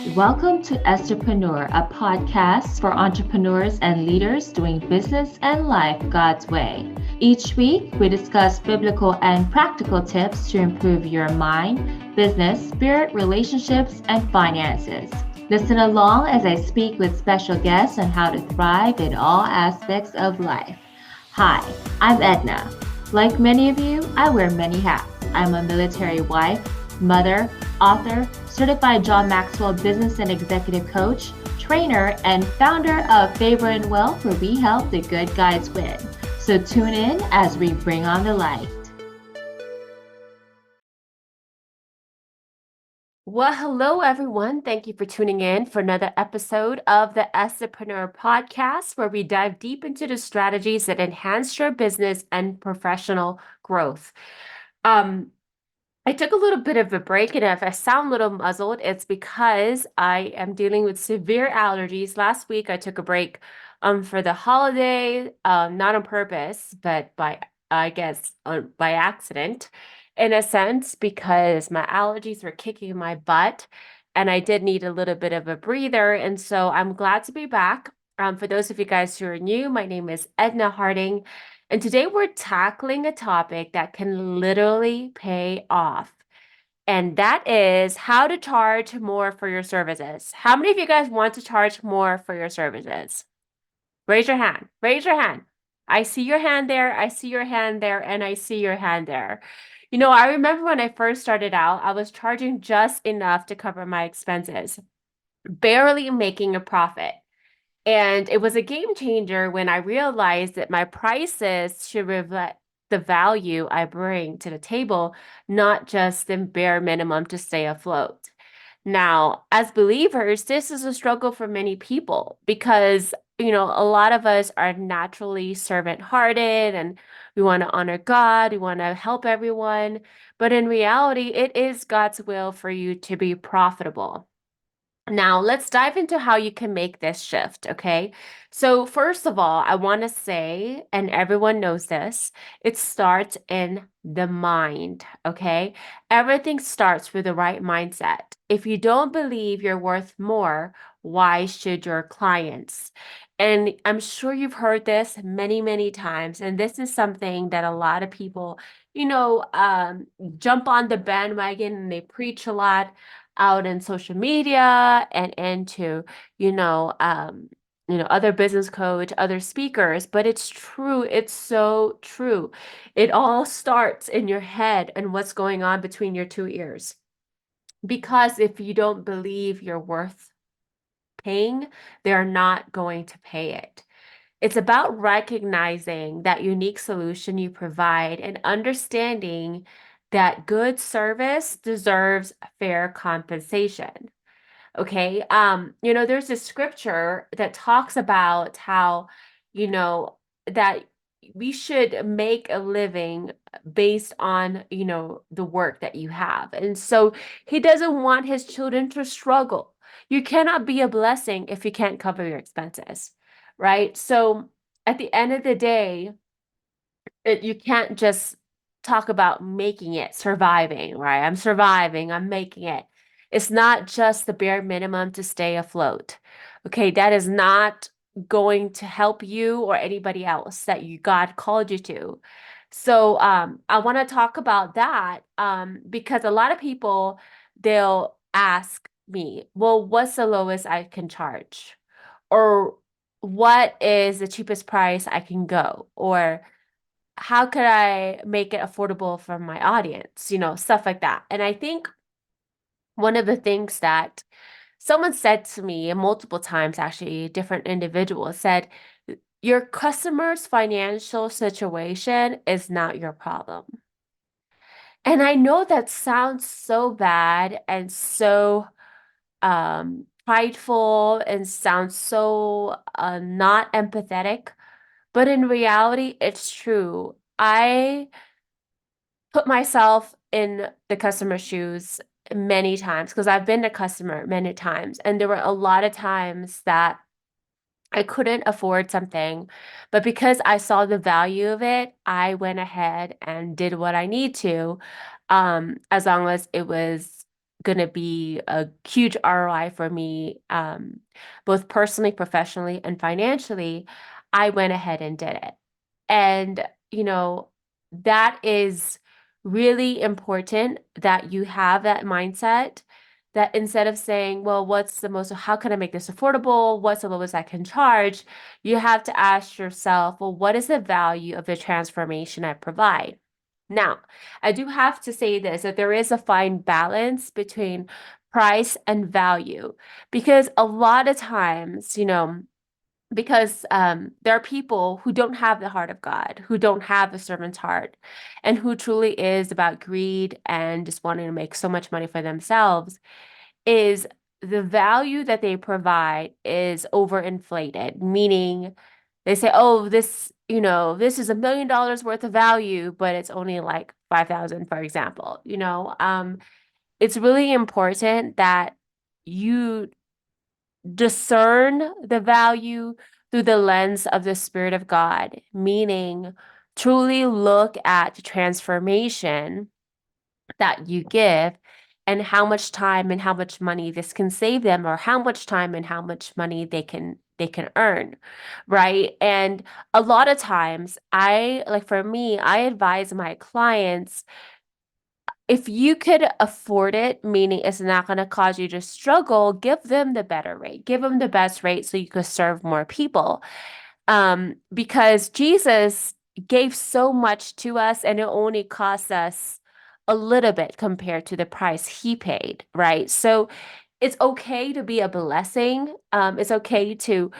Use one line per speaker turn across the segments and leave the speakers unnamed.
Welcome to Entrepreneur, a podcast for entrepreneurs and leaders doing business and life God's way. Each week, we discuss biblical and practical tips to improve your mind, business, spirit, relationships, and finances. Listen along as I speak with special guests on how to thrive in all aspects of life. Hi, I'm Edna. Like many of you, I wear many hats. I'm a military wife, mother, author, certified John Maxwell business and executive coach, trainer, and founder of Favor and Wealth, where we help the good guys win. So tune in as we bring on the light. Well, hello, everyone. Thank you for tuning in for another episode of the Entrepreneur Podcast, where we dive deep into the strategies that enhance your business and professional growth. I took a little bit of a break, and if I sound a little muzzled, it's because I am dealing with severe allergies. Last week, I took a break for the holiday, not on purpose, but I guess, by accident, in a sense, because my allergies were kicking my butt, and I did need a little bit of a breather. And so I'm glad to be back. For those of you guys who are new, my name is Edna Harding. And today we're tackling a topic that can literally pay off. And that is how to charge more for your services. How many of you guys want to charge more for your services? Raise your hand. Raise your hand. I see your hand there. I see your hand there. And I see your hand there. I remember when I first started out, I was charging just enough to cover my expenses, barely making a profit. And it was a game changer when I realized that my prices should reflect the value I bring to the table, not just the bare minimum to stay afloat. Now, as believers, this is a struggle for many people because, a lot of us are naturally servant hearted and we want to honor God, we want to help everyone. But in reality, it is God's will for you to be profitable. Now, let's dive into how you can make this shift, okay? So, first of all, I want to say, and everyone knows this, it starts in the mind, okay? Everything starts with the right mindset. If you don't believe you're worth more, why should your clients? And I'm sure you've heard this many, many times. And this is something that a lot of people, jump on the bandwagon and they preach a lot out in social media and into, other business coach, other speakers, but it's true. It's so true. It all starts in your head and what's going on between your two ears. Because if you don't believe you're worth paying, they're not going to pay it. It's about recognizing that unique solution you provide and understanding that good service deserves fair compensation. Okay. There's this scripture that talks about how, you know, that we should make a living based on, the work that you have. And so he doesn't want his children to struggle. You cannot be a blessing if you can't cover your expenses, right? So at the end of the day, you can't just talk about making it, surviving, right? I'm surviving, I'm making it. It's not just the bare minimum to stay afloat. Okay, that is not going to help you or anybody else that God called you to. So I want to talk about that because a lot of people, they'll ask me, well, what's the lowest I can charge? Or what is the cheapest price I can go? Or how could I make it affordable for my audience? Stuff like that. And I think one of the things that someone said to me multiple times, actually, different individuals said, your customer's financial situation is not your problem. And I know that sounds so bad and so prideful and sounds so not empathetic, but in reality, it's true. I put myself in the customer's shoes many times because I've been a customer many times. And there were a lot of times that I couldn't afford something, but because I saw the value of it, I went ahead and did what I need to, as long as it was going to be a huge ROI for me, both personally, professionally, and financially, I went ahead and did it. And, you know, that is really important that you have that mindset that instead of saying, well, how can I make this affordable? What's the lowest I can charge? You have to ask yourself, well, what is the value of the transformation I provide? Now, I do have to say this, that there is a fine balance between price and value because a lot of times, because there are people who don't have the heart of God, who don't have the servant's heart, and who truly is about greed and just wanting to make so much money for themselves, is the value that they provide is overinflated, meaning they say, oh, this is $1 million worth of value, but it's only like 5,000, for example. It's really important that you discern the value through the lens of the Spirit of God, meaning truly look at the transformation that you give and how much time and how much money this can save them, or how much time and how much money they can earn, right? And a lot of times for me, I advise my clients, if you could afford it, meaning it's not going to cause you to struggle, give them the better rate, give them the best rate so you could serve more people. Because Jesus gave so much to us and it only cost us a little bit compared to the price he paid, right? So it's okay to be a blessing. It's okay to,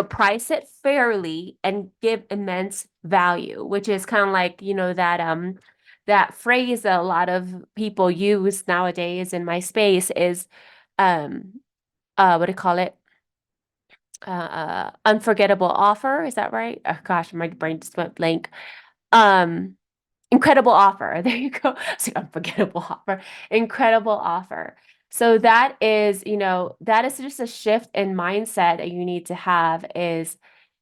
price it fairly and give immense value, which is kind of like, that phrase that a lot of people use nowadays in my space is, um, what do you call it? Unforgettable offer. Is that right? Oh gosh, my brain just went blank. Um, Incredible offer. There you go. So unforgettable offer. Incredible offer. So that is just a shift in mindset that you need to have is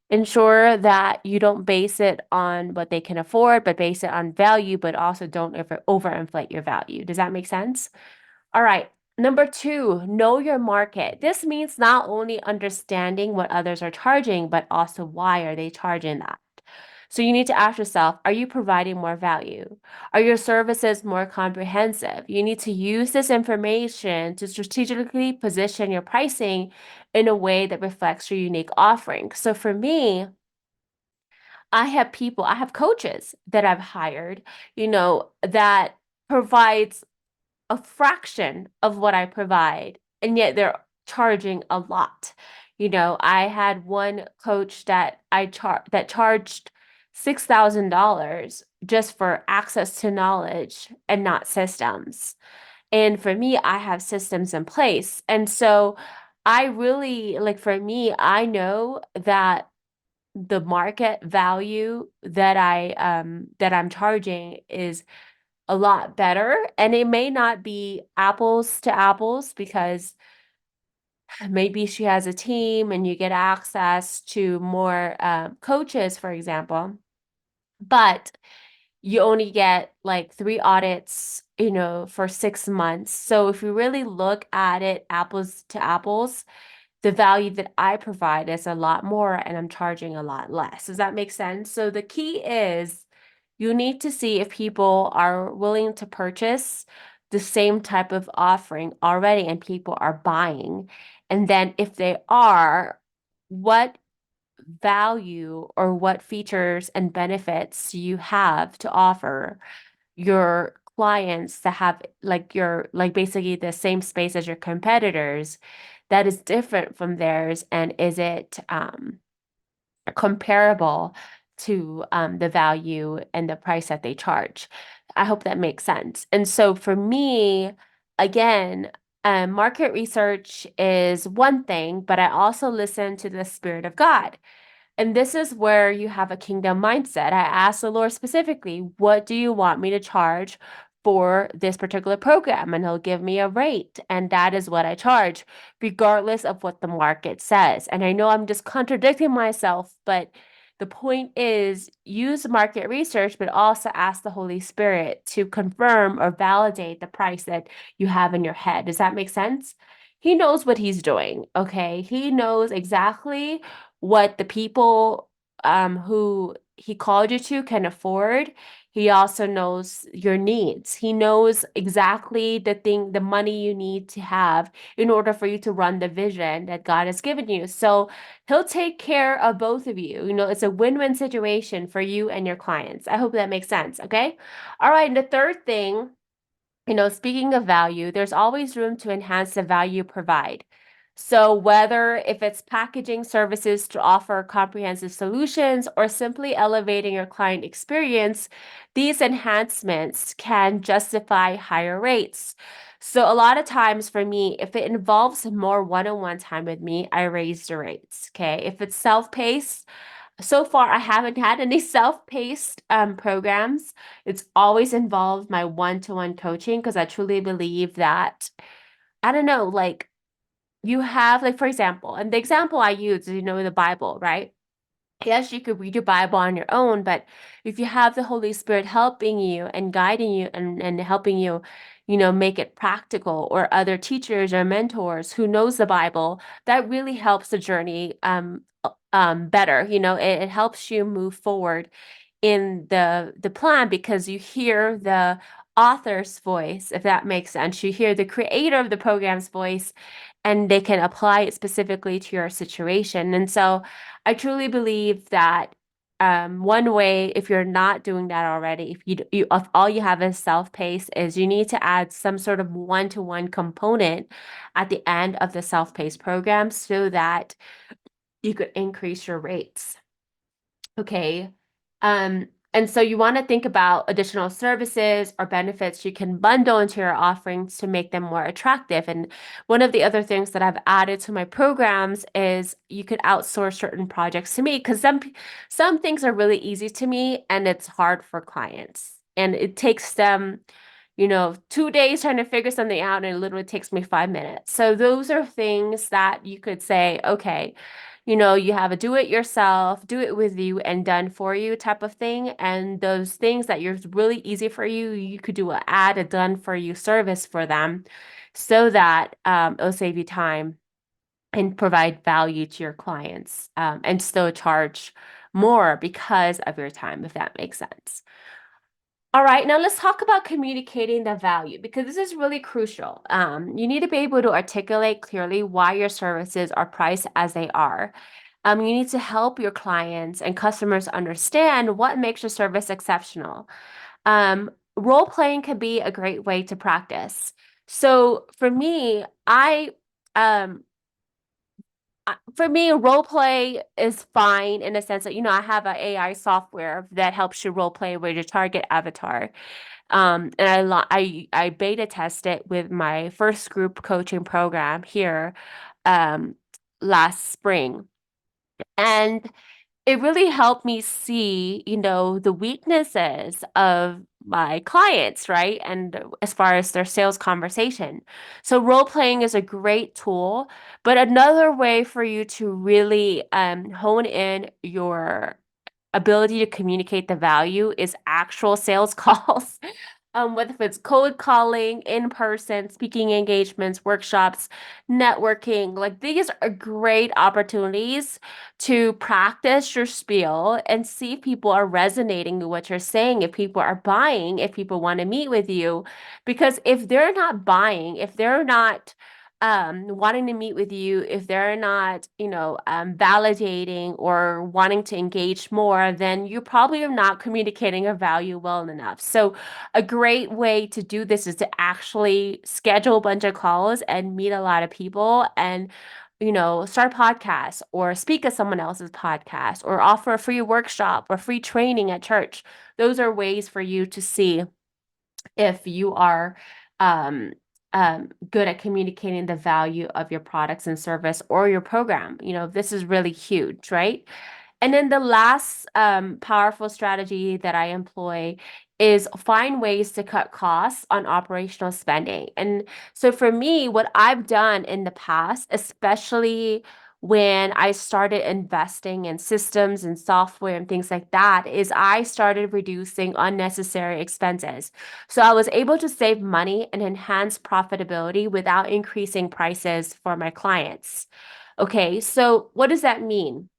ensure that you don't base it on what they can afford, but base it on value, but also don't overinflate your value. Does that make sense? All right. Number two, know your market. This means not only understanding what others are charging, but also why are they charging that? So you need to ask yourself, are you providing more value? Are your services more comprehensive? You need to use this information to strategically position your pricing in a way that reflects your unique offering. So for me, I have coaches that I've hired, that provides a fraction of what I provide, and yet they're charging a lot. I had one coach that charged $6,000 just for access to knowledge and not systems. And for me, I have systems in place. And so I really like for me, I know that the market value that I'm charging is a lot better. And it may not be apples to apples because maybe she has a team and you get access to more coaches, for example, but you only get like 3 audits, for 6 months. So if you really look at it apples to apples, the value that I provide is a lot more and I'm charging a lot less. Does that make sense? So the key is you need to see if people are willing to purchase the same type of offering already and people are buying. And then if they are, what value or what features and benefits you have to offer your clients that have like basically the same space as your competitors that is different from theirs, and is it comparable to the value and the price that they charge? I hope that makes sense. And so for me, again, market research is one thing, but I also listen to the Spirit of God. And this is where you have a kingdom mindset. I asked the Lord specifically, what do you want me to charge for this particular program? And he'll give me a rate. And that is what I charge, regardless of what the market says. And I know I'm just contradicting myself, but The point is use market research, but also ask the Holy Spirit to confirm or validate the price that you have in your head. Does that make sense? He knows what he's doing, okay? He knows exactly what the people who he called you to can afford. He also knows your needs. He knows exactly the money you need to have in order for you to run the vision that God has given you. So he'll take care of both of you. It's a win-win situation for you and your clients. I hope that makes sense. Okay. All right. And the third thing, speaking of value, there's always room to enhance the value you provide. So whether if it's packaging services to offer comprehensive solutions or simply elevating your client experience, these enhancements can justify higher rates. So a lot of times for me, if it involves more one-on-one time with me, I raise the rates. Okay. If it's self-paced, so far, I haven't had any self-paced programs. It's always involved my one-to-one coaching because I truly believe that, I don't know, like you have, like, for example, and the example I use is, the Bible, right? Yes, you could read your Bible on your own, but if you have the Holy Spirit helping you and guiding you and helping you, make it practical, or other teachers or mentors who knows the Bible, that really helps the journey better. It helps you move forward in the plan because you hear the author's voice, if that makes sense. You hear the creator of the program's voice, and they can apply it specifically to your situation. And so I truly believe that one way, if you're not doing that already, if all you have is self-paced, is you need to add some sort of one-to-one component at the end of the self-paced program so that you could increase your rates. Okay. And so you want to think about additional services or benefits you can bundle into your offerings to make them more attractive. And one of the other things that I've added to my programs is you could outsource certain projects to me because some things are really easy to me and it's hard for clients. And it takes them 2 days trying to figure something out, and it literally takes me 5 minutes. So those are things that you could say, okay, you have a do it yourself, do it with you and done for you type of thing. And those things that you're really easy for you, you could do a done for you service for them so that it'll save you time and provide value to your clients, and still charge more because of your time, if that makes sense. All right, now let's talk about communicating the value because this is really crucial. You need to be able to articulate clearly why your services are priced as they are. You need to help your clients and customers understand what makes your service exceptional. Role playing can be a great way to practice. So for me, um, for me, role play is fine in the sense that, I have an AI software that helps you role play with your target avatar. And I beta test it with my first group coaching program here um, last spring. And it really helped me see, the weaknesses of my clients, right? And as far as their sales conversation. So role playing is a great tool, but another way for you to really hone in your ability to communicate the value is actual sales calls. Whether it's cold calling, in person, speaking engagements, workshops, networking, like these are great opportunities to practice your spiel and see if people are resonating with what you're saying, if people are buying, if people want to meet with you. Because if they're not buying, if they're not wanting to meet with you, if they're not, validating or wanting to engage more, then you probably are not communicating a value well enough. So a great way to do this is to actually schedule a bunch of calls and meet a lot of people and start a podcast or speak at someone else's podcast or offer a free workshop or free training at church. Those are ways for you to see if you are um, good at communicating the value of your products and service or your program. This is really huge, right? And then the last powerful strategy that I employ is find ways to cut costs on operational spending. And so for me, what I've done in the past, especially when I started investing in systems and software and things like that is I started reducing unnecessary expenses. So I was able to save money and enhance profitability without increasing prices for my clients. Okay, so what does that mean?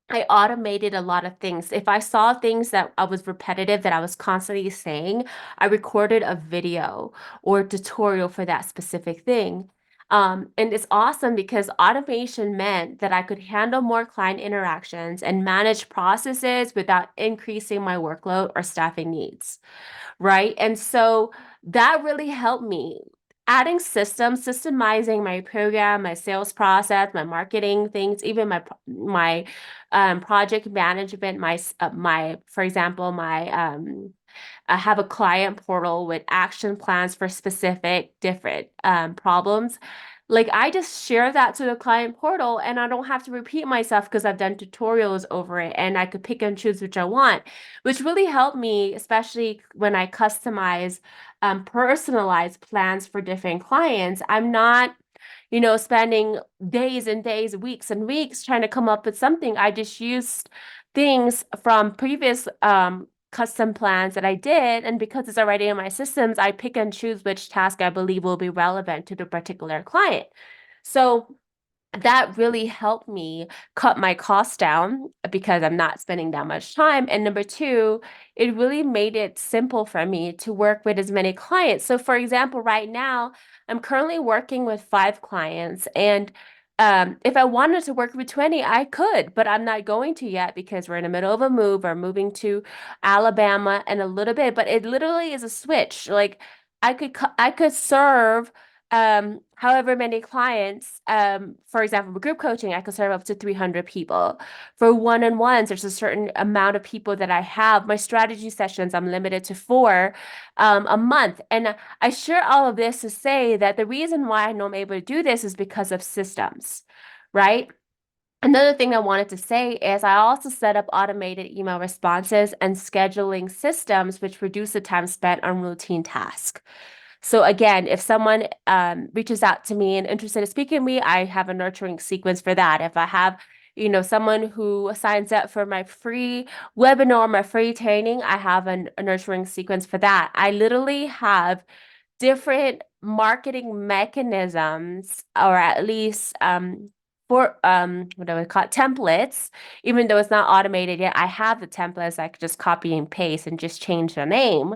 I automated a lot of things. If I saw things that I was repetitive, that I was constantly saying, I recorded a video or tutorial for that specific thing. And it's awesome because automation meant that I could handle more client interactions and manage processes without increasing my workload or staffing needs, right? And so that really helped me. Adding systems, systemizing my program, my sales process, my marketing things, even my project management, my for example, my I have a client portal with action plans for specific different problems. Like I just share that to the client portal and I don't have to repeat myself because I've done tutorials over it and I could pick and choose which I want, which really helped me, especially when I customize personalized plans for different clients. I'm not spending days and days, weeks and weeks trying to come up with something. I just used things from previous custom plans that I did. And because it's already in my systems, I pick and choose which task I believe will be relevant to the particular client. So that really helped me cut my costs down because I'm not spending that much time. And number two, it really made it simple for me to work with as many clients. So, for example, right now, I'm currently working with 5 clients. And if I wanted to work with 20, I could, but I'm not going to yet because we're in the middle of a move. We're moving to Alabama in a little bit, but it literally is a switch. Like I could serve however many clients, for example, with group coaching, I could serve up to 300 people. For one-on-ones, there's a certain amount of people that I have. My strategy sessions, I'm limited to 4 a month. And I share all of this to say that the reason why I know I'm able to do this is because of systems, right? Another thing I wanted to say is I also set up automated email responses and scheduling systems, which reduce the time spent on routine tasks. So again, if someone reaches out to me and interested in speaking to me, I have a nurturing sequence for that. If I have, someone who signs up for my free webinar, my free training, I have a nurturing sequence for that. I literally have different marketing mechanisms, or at least for what do we call it, templates. Even though it's not automated yet, I have the templates. I could just copy and paste and just change the name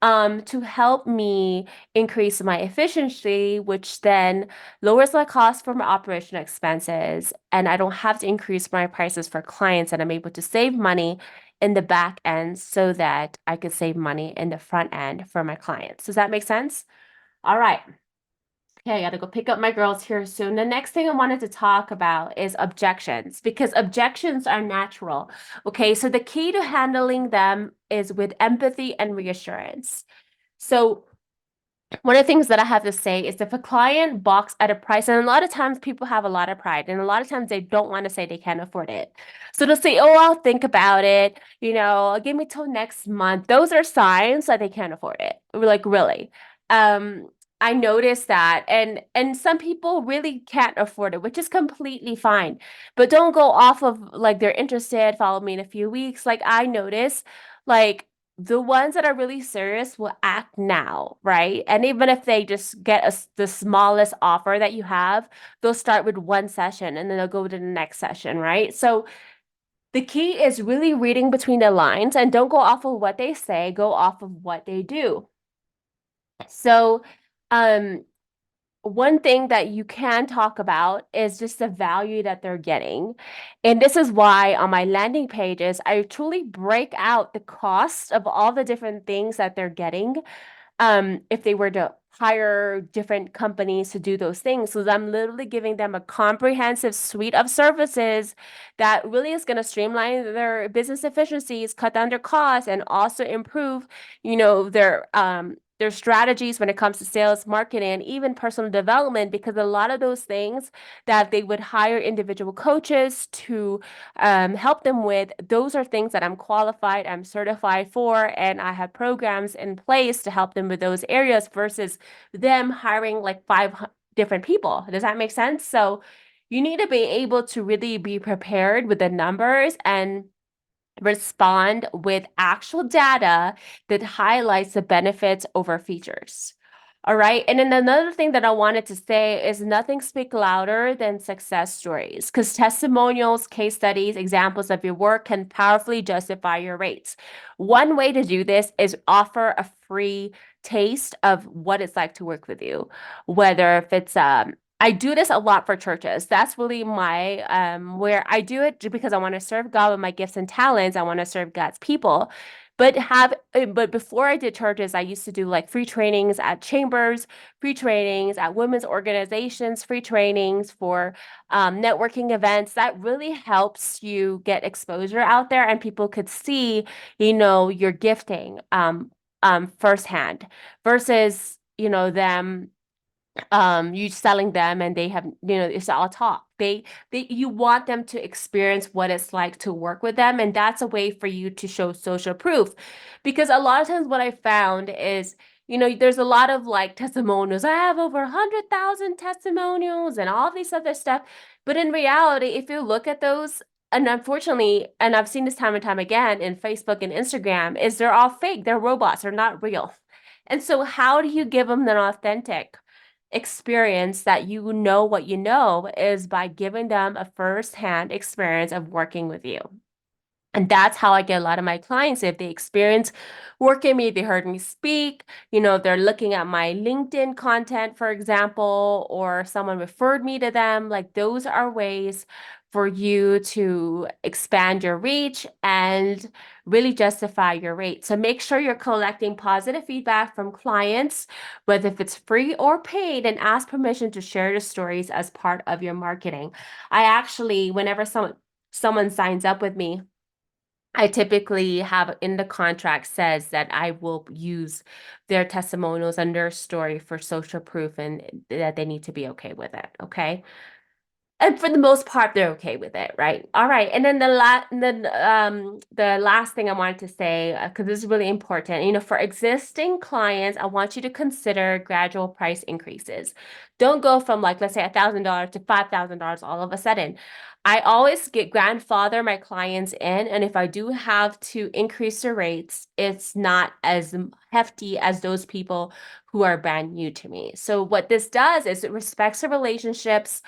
to help me increase my efficiency, which then lowers my cost for my operational expenses. And I don't have to increase my prices for clients, and I'm able to save money in the back end so that I could save money in the front end for my clients. Does that make sense? All right. Okay, I gotta go pick up my girls here soon. The next thing I wanted to talk about is objections because objections are natural. Okay, so the key to handling them is with empathy and reassurance. So one of the things that I have to say is if a client balks at a price, and a lot of times people have a lot of pride, and a lot of times they don't want to say they can't afford it. So they'll say, "Oh, I'll think about it, give me till next month." Those are signs that they can't afford it. We're like, really? Um, I noticed that, and some people really can't afford it, which is completely fine. But don't go off of like they're interested, follow me in a few weeks. Like I notice, like the ones that are really serious will act now, right? And even if they just get the smallest offer that you have, they'll start with one session and then they'll go to the next session, right? So the key is really reading between the lines and don't go off of what they say, go off of what they do. So, um, one thing that you can talk about is just the value that they're getting. And this is why on my landing pages, I truly break out the cost of all the different things that they're getting if they were to hire different companies to do those things. So I'm literally giving them a comprehensive suite of services that really is going to streamline their business efficiencies, cut down their costs, and also improve, their strategies when it comes to sales, marketing, and even personal development, because a lot of those things that they would hire individual coaches to help them with, those are things that I'm qualified, I'm certified for, and I have programs in place to help them with those areas versus them hiring like 5 different people. Does that make sense? So, You need to be able to really be prepared with the numbers and respond with actual data that highlights the benefits over features. All right. And then another thing that I wanted to say is nothing speaks louder than success stories because testimonials, case studies, examples of your work can powerfully justify your rates. One way to do this is offer a free taste of what it's like to work with you, whether if it's I do this a lot for churches. That's really my where I do it because I want to serve God with my gifts and talents. I want to serve God's people. But before I did churches, I used to do like free trainings at chambers, free trainings at women's organizations, free trainings for networking events. That really helps you get exposure out there and people could see, your gifting firsthand versus, them you selling them and they have it's all talk. They you want them to experience what it's like to work with them, and that's a way for you to show social proof, because a lot of times what I found is there's a lot of like testimonials. I have over 100,000 testimonials and all these other stuff, but in reality if you look at those, and unfortunately, and I've seen this time and time again in Facebook and Instagram, is they're all fake. They're robots. They're not real. And so how do you give them an authentic experience that what you know is by giving them a first-hand experience of working with you. And that's how I get a lot of my clients. If they experience working with me, they heard me speak, they're looking at my LinkedIn content, for example, or someone referred me to them. Like those are ways for you to expand your reach and really justify your rate. So make sure you're collecting positive feedback from clients, whether if it's free or paid, and ask permission to share the stories as part of your marketing. I actually, whenever someone signs up with me, I typically have in the contract says that I will use their testimonials and their story for social proof and that they need to be okay with it. Okay. And for the most part, they're okay with it, right? All right. And then the last thing I wanted to say, because this is really important, for existing clients, I want you to consider gradual price increases. Don't go from like, let's say $1,000 to $5,000 all of a sudden. I always get grandfather my clients in, and if I do have to increase the rates, it's not as hefty as those people who are brand new to me. So what this does is it respects the relationships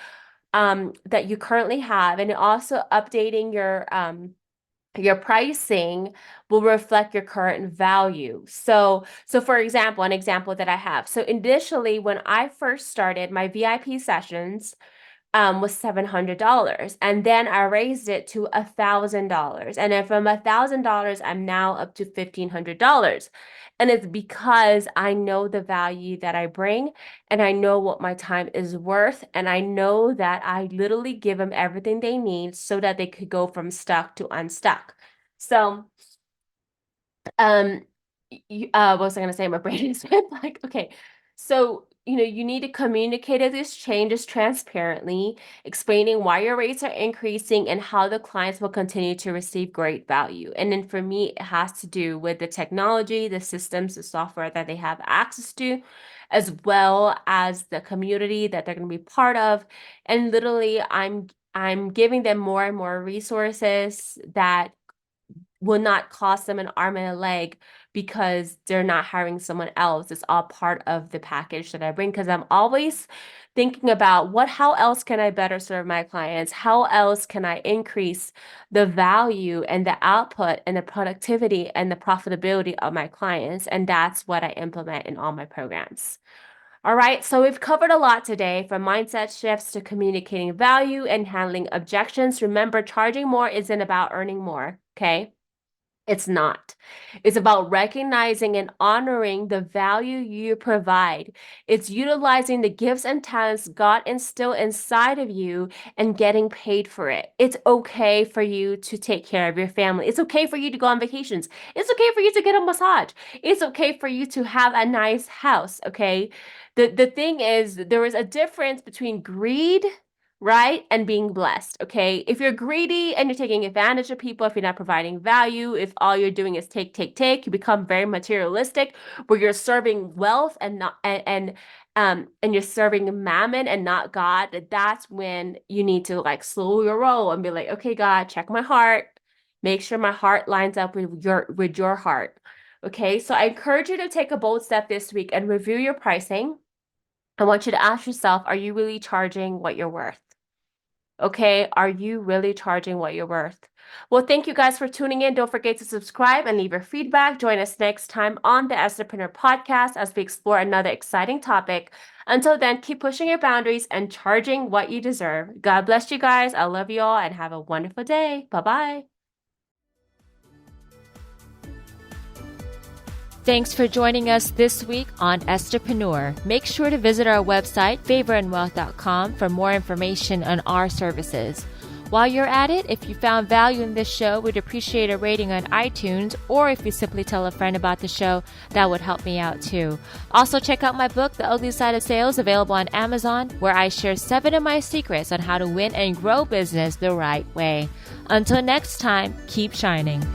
that you currently have, and also updating your pricing will reflect your current value. So for example, an example that I have. So initially, when I first started my VIP sessions, was $700, and then I raised it to $1,000, and then from $1,000 I'm now up to $1,500, and it's because I know the value that I bring, and I know what my time is worth, and I know that I literally give them everything they need so that they could go from stuck to unstuck. So um, what was I gonna say? My brain is like, okay. So, you need to communicate these changes transparently, explaining why your rates are increasing and how the clients will continue to receive great value. And then for me, it has to do with the technology, the systems, the software that they have access to, as well as the community that they're going to be part of. And literally, I'm giving them more and more resources that will not cost them an arm and a leg because they're not hiring someone else. It's all part of the package that I bring, because I'm always thinking about how else can I better serve my clients? How else can I increase the value and the output and the productivity and the profitability of my clients? And that's what I implement in all my programs. All right, so we've covered a lot today, from mindset shifts to communicating value and handling objections. Remember, charging more isn't about earning more, okay? It's not. It's about recognizing and honoring the value you provide. It's utilizing the gifts and talents God instilled inside of you and getting paid for it. It's okay for you to take care of your family. It's okay for you to go on vacations. It's okay for you to get a massage. It's okay for you to have a nice house, okay? The thing is, there is a difference between greed, right? And being blessed, okay? If you're greedy and you're taking advantage of people, if you're not providing value, if all you're doing is take, you become very materialistic, where you're serving wealth and not and you're serving mammon and not God, that's when you need to like slow your roll and be like, okay, God, check my heart. Make sure my heart lines up with your heart. Okay, so I encourage you to take a bold step this week and review your pricing. I want you to ask yourself, are you really charging what you're worth? Okay, are you really charging what you're worth? Well, thank you guys for tuning in. Don't forget to subscribe and leave your feedback. Join us next time on the Entrepreneur Podcast as we explore another exciting topic. Until then, keep pushing your boundaries and charging what you deserve. God bless you guys. I love you all and have a wonderful day. Bye-bye. Thanks for joining us this week on Entrepreneur. Make sure to visit our website, favorandwealth.com, for more information on our services. While you're at it, if you found value in this show, we'd appreciate a rating on iTunes, or if you simply tell a friend about the show, that would help me out too. Also, check out my book, The Ugly Side of Sales, available on Amazon, where I share 7 of my secrets on how to win and grow business the right way. Until next time, keep shining.